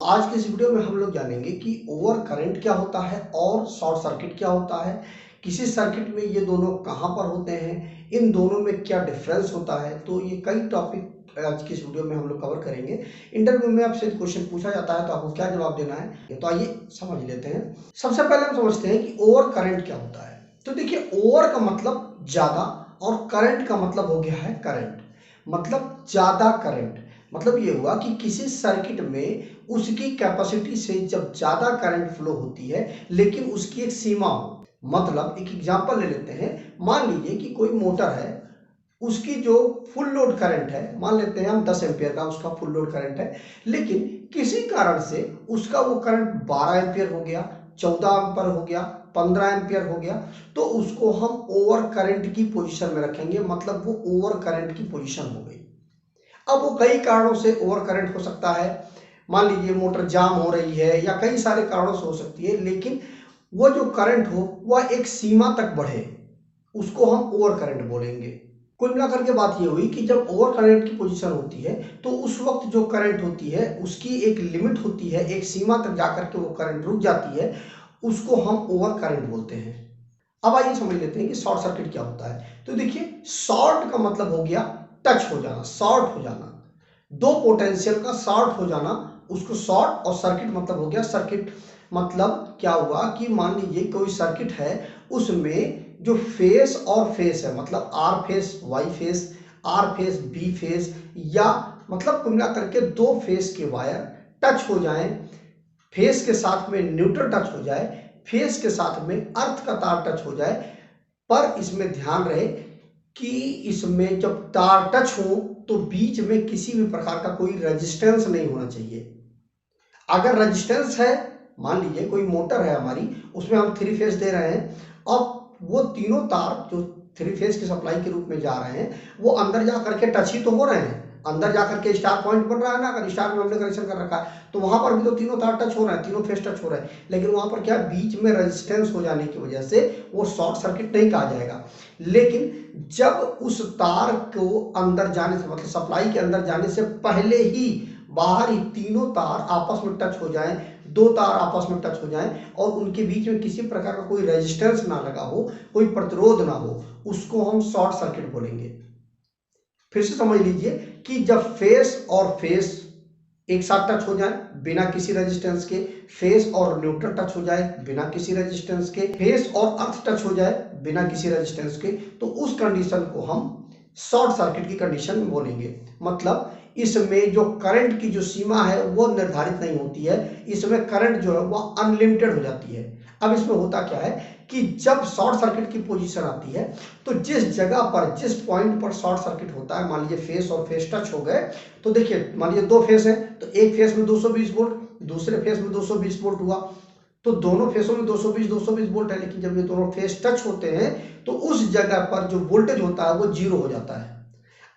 आज की इस वीडियो में हम लोग जानेंगे कि ओवर करंट क्या होता है और शॉर्ट सर्किट क्या होता है, किसी सर्किट में ये दोनों कहाँ पर होते हैं, इन दोनों में क्या डिफरेंस होता है। तो ये कई टॉपिक आज की इस वीडियो में हम लोग कवर करेंगे। इंटरव्यू में आपसे क्वेश्चन पूछा जाता है तो आपको क्या जवाब देना है, तो आइए समझ लेते हैं। सबसे पहले हम समझते हैं कि ओवर करंट क्या होता है। तो देखिए, ओवर का मतलब ज्यादा और करंट का मतलब हो गया है करंट, मतलब ज्यादा करंट। मतलब ये हुआ कि किसी सर्किट में उसकी कैपेसिटी से जब ज्यादा करंट फ्लो होती है लेकिन उसकी एक सीमा हो। मतलब एक एग्जांपल ले लेते हैं। मान लीजिए कि कोई मोटर है, उसकी जो फुल लोड करंट है, मान लेते हैं हम 10 एम्पियर का उसका फुल लोड करंट है, लेकिन किसी कारण से उसका वो करंट 12 एम्पियर हो गया, 14 एम्पियर हो गया, 15 एम्पियर हो गया, तो उसको हम ओवर करंट की पोजीशन में रखेंगे। मतलब वो ओवर करंट की पोजीशन हो गई। अब वो कई कारणों से ओवर करंट हो सकता है। मान लीजिए मोटर जाम हो रही है या कई सारे कारणों से हो सकती है, लेकिन वो जो करंट हो वह एक सीमा तक बढ़े, उसको हम ओवर करंट बोलेंगे। कुल मिलाकर के बात ये हुई कि जब ओवर करंट की पोजीशन होती है तो उस वक्त जो करंट होती है उसकी एक लिमिट होती है, एक सीमा तक जाकर के वो करंट रुक जाती है, उसको हम ओवर करंट बोलते हैं। अब आइए समझ लेते हैं कि शॉर्ट सर्किट क्या होता है। तो देखिए, शॉर्ट का मतलब हो गया टच हो जाना, शॉर्ट हो जाना, दो पोटेंशियल का शॉर्ट हो जाना, उसको शॉर्ट। और सर्किट मतलब हो गया सर्किट। मतलब क्या हुआ कि मान लीजिए कोई सर्किट है, उसमें जो फेस और फेस है, मतलब R phase Y phase, R phase B phase, या मतलब कुल मिला करके दो फेस के वायर टच हो जाएं, फेस के साथ में न्यूट्रल टच हो जाए, फेस के साथ में अर्थ का तार टच हो जाए। पर इसमें ध्यान रहे कि इसमें जब तार टच हो तो बीच में किसी भी प्रकार का कोई रेजिस्टेंस नहीं होना चाहिए। अगर रेजिस्टेंस है, मान लीजिए कोई मोटर है हमारी, उसमें हम 3 फेस दे रहे हैं और वो तीनों तार जो 3 फेस की सप्लाई के रूप में जा रहे हैं वो अंदर जा करके टच ही तो हो रहे हैं। अंदर जाकर के स्टार पॉइंट बन रहा है ना, अगर स्टार में हमने कनेक्शन कर रखा है तो वहां पर भी तो तीनों तार टच हो रहे हैं, तीनों फेस टच हो रहे हैं, लेकिन वहां पर क्या, बीच में रेजिस्टेंस हो जाने की वजह से वो शॉर्ट सर्किट नहीं कहा जाएगा। लेकिन जब उस तार को अंदर जाने से, मतलब सप्लाई के अंदर जाने से पहले ही बाहर ही तीनों तार आपस में टच हो जाएं, दो तार आपस में टच हो जाएं और उनके बीच में किसी प्रकार का कोई रेजिस्टेंस ना लगा हो, कोई प्रतिरोध ना हो, उसको हम शॉर्ट सर्किट बोलेंगे। फिर से समझ लीजिए कि जब फेस और फेस एक साथ टच हो जाए बिना किसी रेजिस्टेंस के, फेस और न्यूट्रल टच हो जाए बिना किसी रेजिस्टेंस के, फेस और अर्थ टच हो जाए बिना किसी रेजिस्टेंस के, तो उस कंडीशन को हम शॉर्ट सर्किट की कंडीशन बोलेंगे। मतलब इसमें जो करंट की जो सीमा है वो निर्धारित नहीं होती है, इसमें करंट जो है वो अनलिमिटेड हो जाती है। अब इसमें होता क्या है कि जब शॉर्ट सर्किट की पोजीशन आती है तो जिस जगह पर, जिस पॉइंट पर शॉर्ट सर्किट होता है, मान लीजिए फेस और फेस टच हो गए, तो देखिए मान लीजिए दो फेस है तो एक फेस में 220 वोल्ट, दूसरे फेस में 220 वोल्ट हुआ, तो दोनों फेसों में 220 वोल्ट है, लेकिन जब ये दोनों फेस टच होते हैं तो उस जगह पर जो वोल्टेज होता है वो जीरो हो जाता है।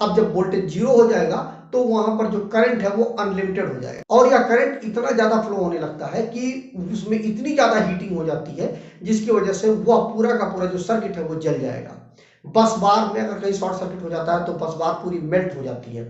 अब जब वोल्टेज जीरो हो जाएगा तो वहां पर जो करंट है वो अनलिमिटेड हो जाएगा, और यह करंट इतना ज्यादा फ्लो होने लगता है कि उसमें इतनी ज्यादा हीटिंग हो जाती है जिसकी वजह से वह पूरा का पूरा जो सर्किट है वो जल जाएगा। बस बार में अगर कहीं शॉर्ट सर्किट हो जाता है तो बस बार पूरी मेल्ट हो जाती है।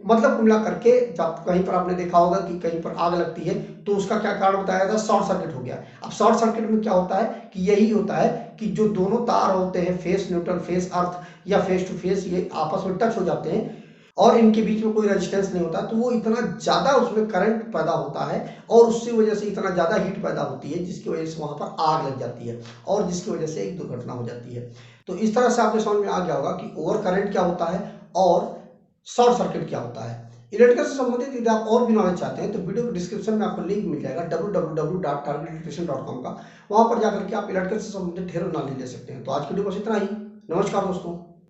मतलब कुल मिला करके जब कहीं पर आपने देखा होगा कि कहीं पर आग लगती है तो उसका क्या कारण बताया था, शॉर्ट सर्किट हो गया। अब शॉर्ट सर्किट में क्या होता है कि यही होता है कि जो दोनों तार होते हैं, फेस न्यूट्रल, फेस अर्थ या फेस टू फेस, ये आपस में टच हो जाते हैं और इनके बीच में कोई रेजिस्टेंस नहीं होता, तो वो इतना ज्यादा उसमें करंट पैदा होता है और उसकी वजह से इतना ज्यादा हीट पैदा होती है जिसकी वजह से वहां पर आग लग जाती है और जिसकी वजह से एक दुर्घटना हो जाती है। तो इस तरह से आपके समझ में आ गया होगा कि ओवर करंट क्या होता है और शॉर्ट सर्किट क्या होता है। इलेक्ट्रिकल से संबंधित यदि आप और भी नॉलेज चाहते हैं तो वीडियो के डिस्क्रिप्शन में आपको लिंक मिल जाएगा www.targetelectrician.com का, वहां पर जाकर के आप इलेक्ट्रिकल से संबंधित ढेरों नॉलेज ले सकते हैं। तो आज की वीडियो बस इतना ही। नमस्कार दोस्तों।